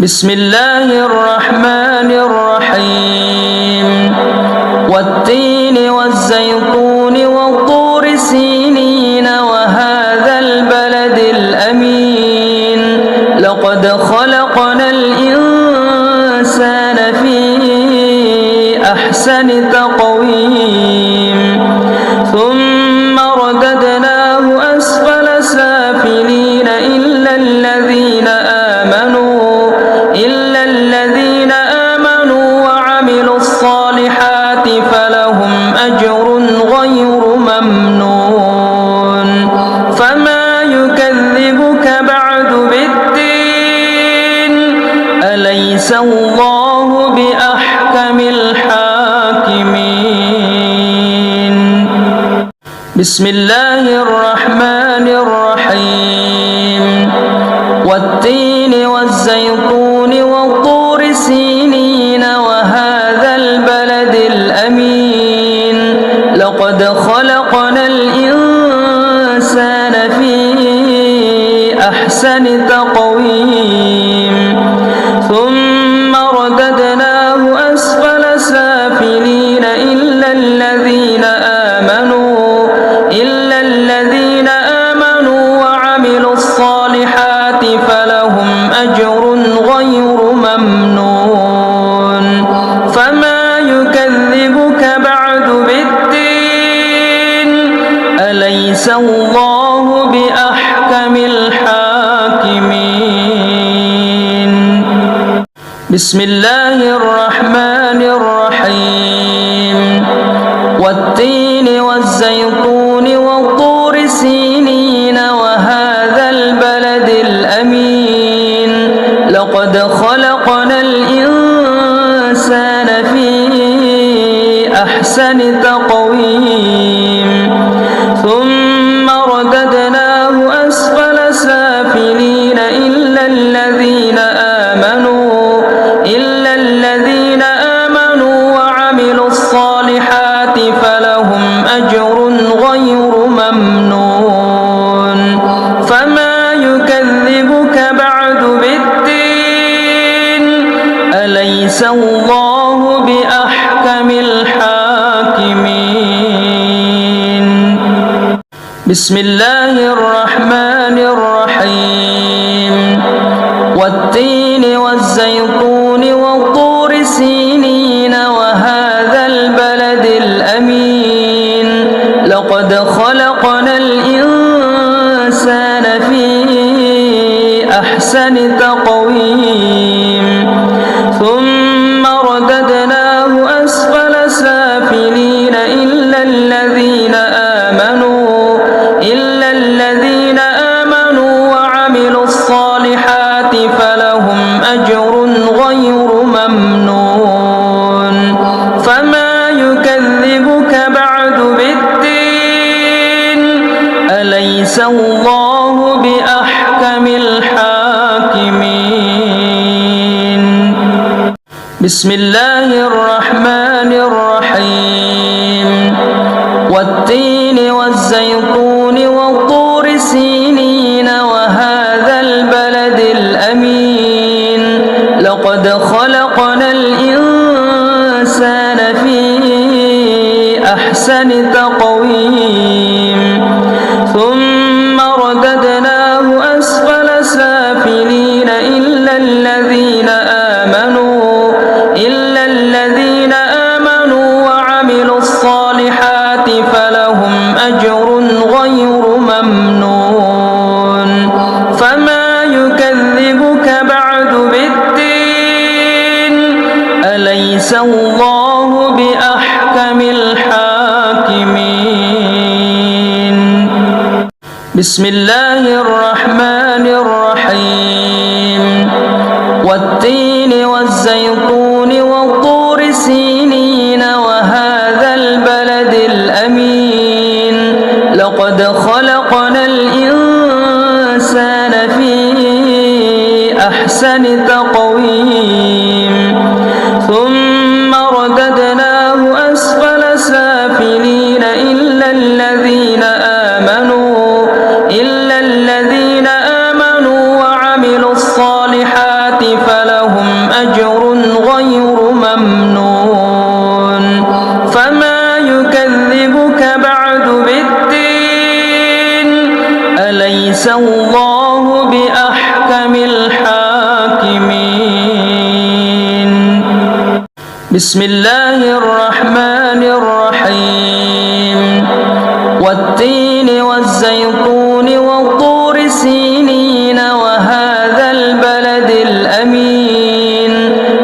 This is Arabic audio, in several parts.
بسم الله الرحمن الرحيم والتين والزيتون والطور سينين وهذا البلد الأمين لقد خلقنا الإنسان في أحسن تقويم ثم رددناه أسفل سافلين إلا الذين آمنوا وعملوا الصالحات فلهم أجر غير ممنون فما يكذبك بعد بالدين أليس الله بأحكم الحاكمين بسم الله الرحمن الرحيم والتين والزيتون والطور سينين وهذا البلد الأمين لقد خلقنا الإنسان في أحسن تقويم ثم رددناه أسفل سافلين إلا الذين آمنوا وعملوا الصالحات فلهم أجر غير ممنون فما يكذبك بعد بالدين أليس الله بأحكم الحاكمين بسم الله الرحمن الرحيم والتين والزيتون والطور سينين وهذا البلد الأمين لقد خلقنا الإنسان في أحسن تقويم ثم رددناه أسفل سافلين إلا الذين آمنوا وعملوا الصالحات فلهم أجر غير ممنون فما يكذبك بعد بالدين أليس الله بأحكم الحاكمين بسم الله الرحمن الرحيم والتين والزيتون والطور سينين وهذا البلد الأمين لقد خلقنا الإنسان في أحسن تقويم ثم رددناه أسفل سافلين إلا الذين آمنوا وعملوا الصالحات فلهم أجر غير ممنون فما يكذبك بعد بالدين أليس الله بأحكم الحاكمين بسم الله الرحمن الرحيم والتين والزيتون والطور سينين وهذا البلد الأمين لقد خلقنا الإنسان في أحسن تقويم ثم رددناه أسفل سافلين إلا الذين آمنوا وعملوا الصالحات فلهم أجر غير ممنون فما يكذبك بعد بالدين أليس الله بأحكم الحاكمين بسم الله الرحمن الرحيم والتين والزيتون والطور سينين وهذا البلد الأمين لقد خلقنا الإنسان في أحسن تقويم ثم رددناه أسفل سافلين إلا الذين آمنوا وعملوا الصالحات فلهم الله بأحكم الحاكمين. بسم الله الرحمن الرحيم. والتين والزيتون والطور سينين وهذا البلد الأمين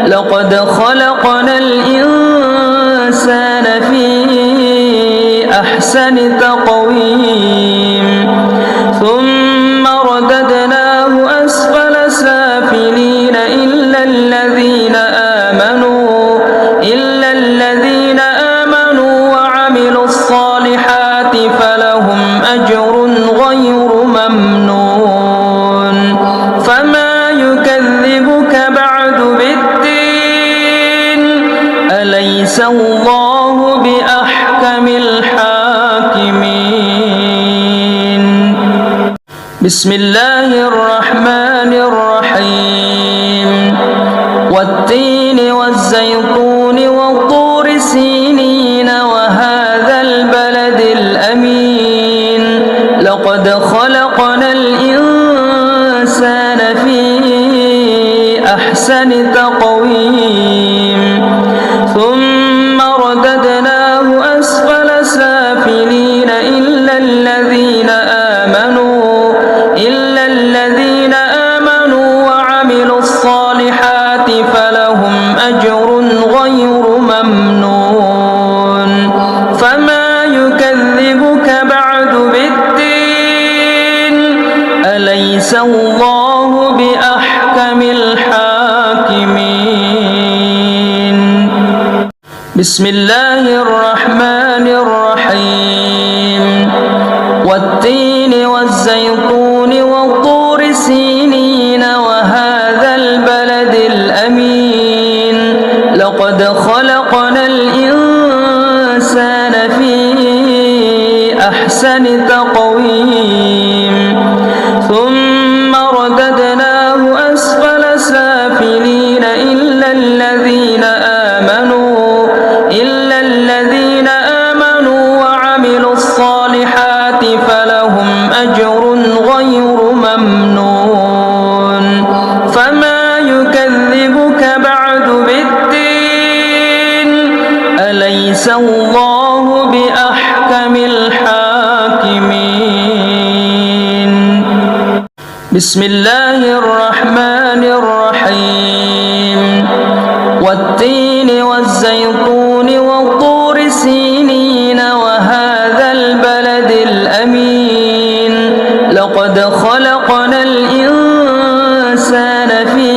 لقد خلقنا الإنسان في أحسن تقويم ثم رددناه أسفل سافلين إلا الذين آمنوا وعملوا الصالحات فلهم أجر غير ممنون. فما يكذبك بعد بالدين أليس الله بأحكم الحاكمين. بسم الله الرحمن الرحيم. والتين والزيتون والطور سينين وهذا البلد الأمين لقد خلقنا الإنسان في أحسن تقويم ثم رددناه أسفل سافلين إلا الذين آمنوا وعملوا الصالحات فلهم أجر غير ممنون. فما يكذبك بعد بالدين أليس الله بأحكم الحاكمين. بسم الله الرحمن الرحيم. والتين والزيتون والطور سينين وهذا البلد الأمين لقد خلقنا الإنسان في أحسن تقويم ثم رددناه أسفل سافلين إلا الذين آمنوا وعملوا الصالحات فلهم أجر غير ممنون. فما يكذبك بعد بالدين أليس الله بأحكم الحاكمين. بسم الله الرحمن الرحيم. والتين والزيتون والطور سينين وهذا البلد الأمين لقد خلقنا الإنسان في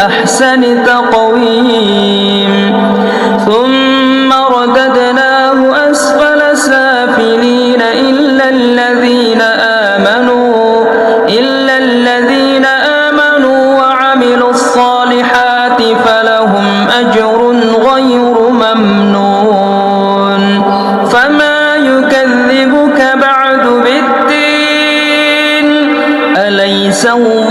أحسن تقويم ثم رددناه أسفل سافلين إلا الذين آمنوا وعملوا الصالحات فلهم أجر غير ممنون. فما يكذبك بعد بالدين أليس الله